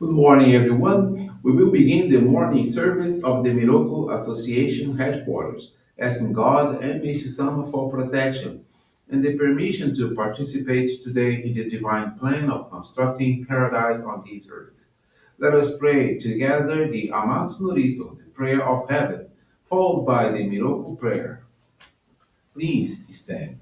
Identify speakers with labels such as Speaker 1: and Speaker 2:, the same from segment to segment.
Speaker 1: Good morning, everyone. We will begin the morning service of the Miroku Association headquarters, asking God and Meishu-sama for protection and the permission to participate today in the divine plan of constructing paradise on this earth. Let us pray together the Amatsu-Norito, the prayer of heaven, followed by the Miroku Prayer. Please stand.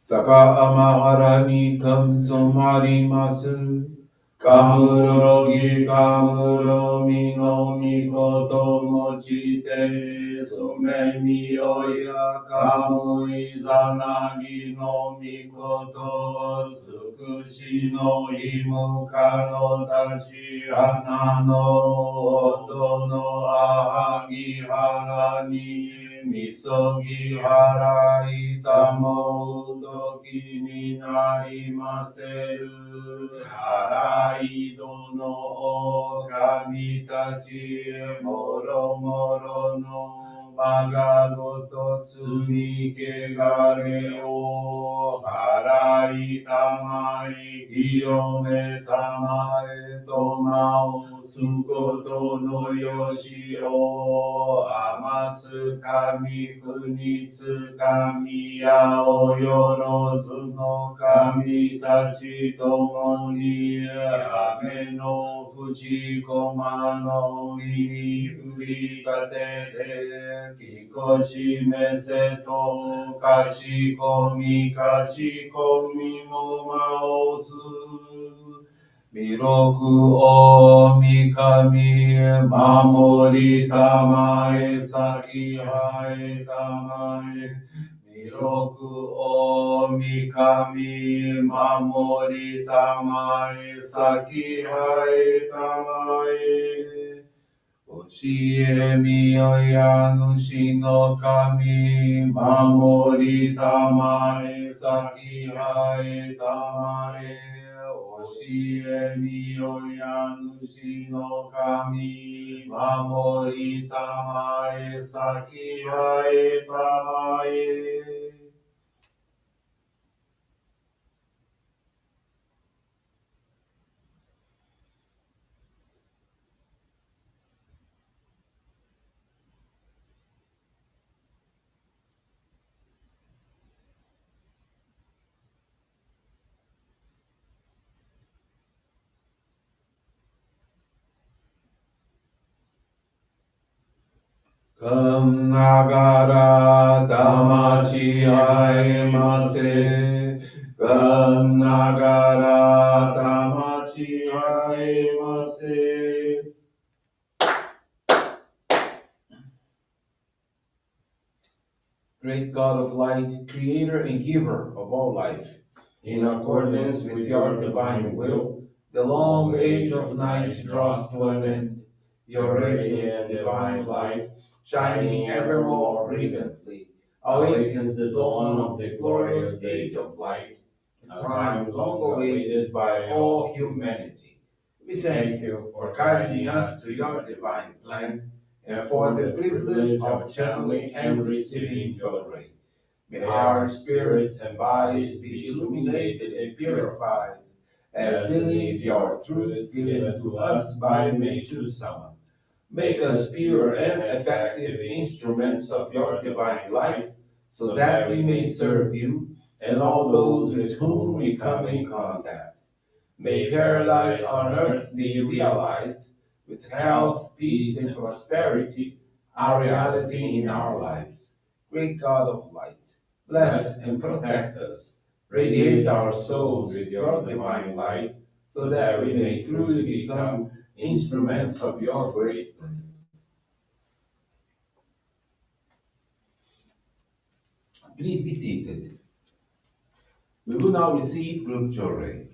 Speaker 1: Taka amaharani kamsomarimasu. Kamurogi kamuromi no mikoto mochite sumemi oya kamu izanagi no mikoto sukushi no imuka no tachi hana no oto no ahagi harani misogi harai tamo utoki ni narimaseru harai dono o kami tachi moro moro no magagoto tsumi kegare o harai tamai kiyome tamae tomao tsukoto no yoshi o amatsu kami kunitsu kami yao yorozu no kami tachi tomo ni ame no fuji koma no mimi furitate te kikoshi mese to kashi komi mo maosu Miroku o mikami mamori tamae saki hae tamae Miroku o mikami mamori tamae saki hae tamae Oshie miyoya nushi no kami mamori tamae saki hae tamae Oshie miyoya nushi no kami mamori tamae saki hae tamae Kam nagara damachi haemase. Kam nagara damachi haemase. Great God of light, creator and giver of all life, in accordance with your divine will, the long age of night draws to an end. Your radiant divine light, shining ever more brilliantly, awakens the dawn of the glorious age of light, a time long awaited by all humanity. We thank you for guiding us to your divine plan and for the privilege of channeling and receiving Johrei. May our spirits and bodies be illuminated and purified as we live your truth given to us by Meishu-sama. Make us pure and effective instruments of your divine light, so that we may serve you and all those with whom we come in contact. May paradise on earth be realized with health, peace, and prosperity, our reality in our lives. Great God of light, bless and protect us. Radiate our souls with your divine light, so that we may truly become instruments of your greatness. Please be seated. We will now receive Group Johrei.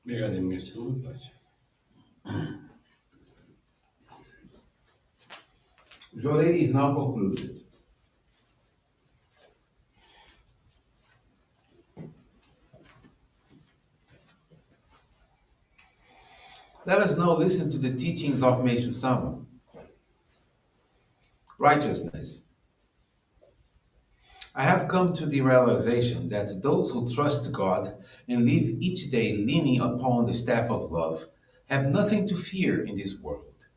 Speaker 2: Obrigado, Emerson. Pode.
Speaker 1: Johrei is now concluded. Let us now listen to the teachings of Meishu-sama. Righteousness. I have come to the realization that those who trust God and live each day leaning upon the staff of love have nothing to fear in this world.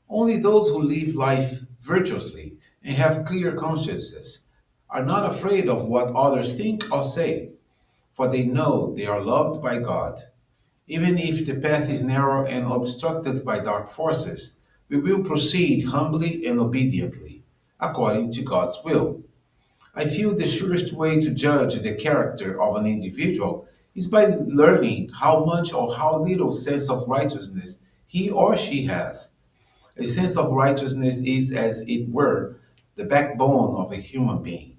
Speaker 1: Only those who live life virtuously and have clear consciences are not afraid of what others think or say, for they know they are loved by God. Even if the path is narrow and obstructed by dark forces, we will proceed humbly and obediently, according to God's will. I feel the surest way to judge the character of an individual is by learning how much or how little sense of righteousness he or she has. A sense of righteousness is, as it were, the backbone of a human being.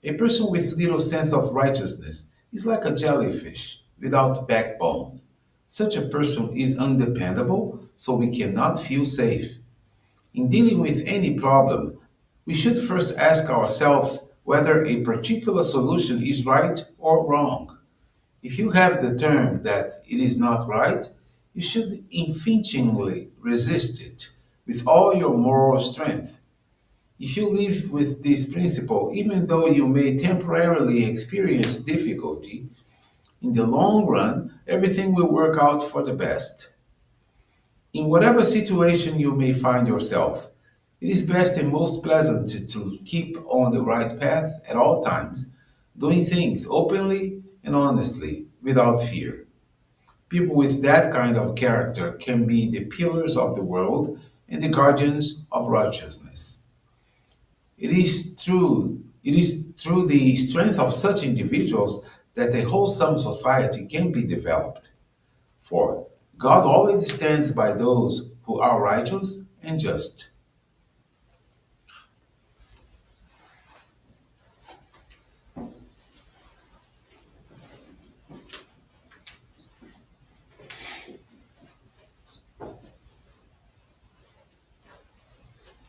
Speaker 1: A person with little sense of righteousness is like a jellyfish without backbone. Such a person is undependable, so we cannot feel safe. In dealing with any problem, we should first ask ourselves whether a particular solution is right or wrong. If you have determined that it is not right, you should unflinchingly resist it with all your moral strength. If you live with this principle, even though you may temporarily experience difficulty, in the long run, everything will work out for the best. In whatever situation you may find yourself, it is best and most pleasant to keep on the right path at all times, doing things openly and honestly without fear. People with that kind of character can be the pillars of the world and the guardians of righteousness. It is through the strength of such individuals that a wholesome society can be developed. For God always stands by those who are righteous and just.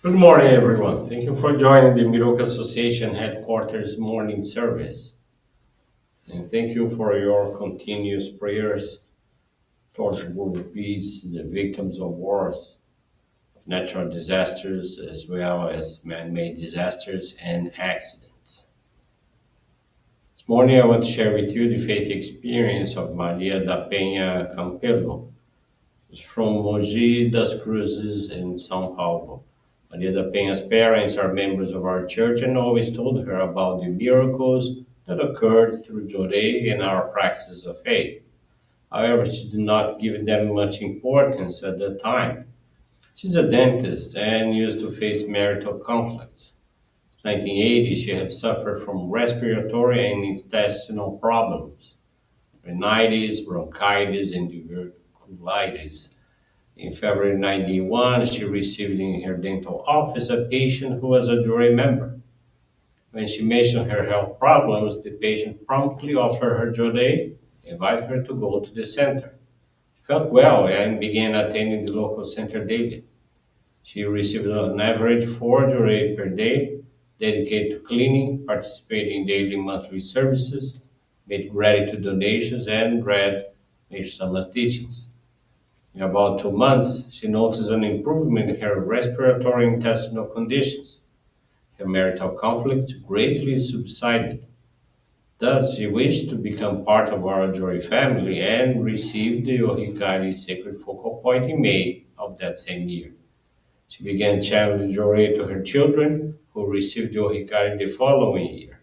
Speaker 2: Good morning, everyone. Thank you for joining the Miroku Association headquarters morning service. And thank you for your continuous prayers towards world peace, the victims of wars, of natural disasters, as well as man-made disasters and accidents. This morning, I want to share with you the faith experience of Maria da Penha Campelo. She's from Mogi das Cruzes in São Paulo. Maria da Penha's parents are members of our church and always told her about the miracles that occurred through Johrei and our practice of faith. However, she did not give them much importance at the time. She's a dentist and used to face marital conflicts. In 1980, she had suffered from respiratory and intestinal problems, rhinitis, bronchitis, and diverticulitis. In February 91, she received in her dental office a patient who was a jury member. When she mentioned her health problems, the patient promptly offered her Johrei, invited her to go to the center. She felt well and began attending the local center daily. She received on average 4 Johrei per day, dedicated to cleaning, participating in daily monthly services, made gratitude donations, and read Meishu-sama's teachings. In about 2 months, she noticed an improvement in her respiratory and intestinal conditions. Her marital conflict greatly subsided. Thus, she wished to become part of our Joy family and received the Yohikari sacred focal point in May of that same year. She began channeling Joy to her children, who received the Yohikari the following year.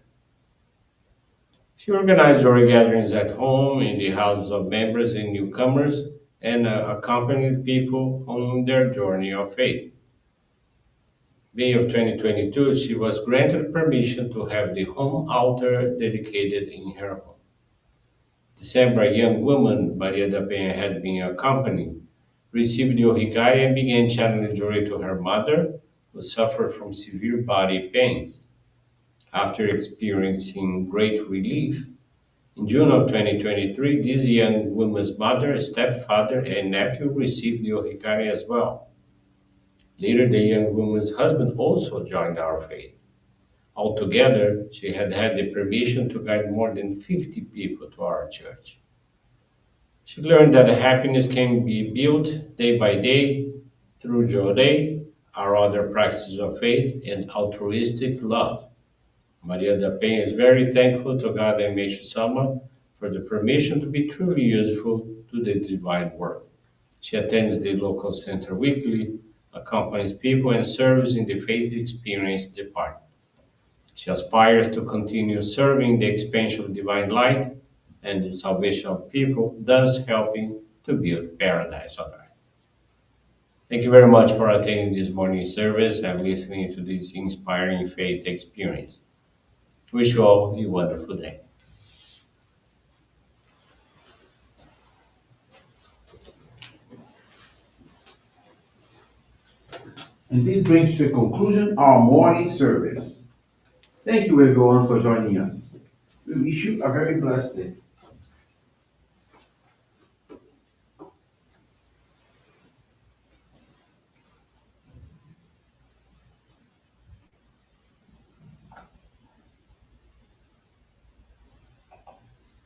Speaker 2: She organized Joy gatherings at home, in the houses of members and newcomers, and accompanied people on their journey of faith. May of 2022, she was granted permission to have the home altar dedicated in her home. December, a young woman, Maria da Penha, had been accompanied, received the Ohikari and began channeling joy to her mother, who suffered from severe body pains. After experiencing great relief, In June of 2023, this young woman's mother, stepfather, and nephew received the Ohikari as well. Later, the young woman's husband also joined our faith. Altogether, she had had the permission to guide more than 50 people to our church. She learned that happiness can be built day by day through Johrei, our other practices of faith, and altruistic love. Maria da Penha is very thankful to God and Meishu-sama for the permission to be truly useful to the divine work. She attends the local center weekly, accompanies people, and serves in the faith experience department. She aspires to continue serving the expansion of divine light and the salvation of people, thus helping to build paradise on earth. Thank you very much for attending this morning service and listening to this inspiring faith experience. Wish you all a wonderful day.
Speaker 1: And this brings to a conclusion our morning service. Thank you everyone for joining us. We wish you a very blessed day.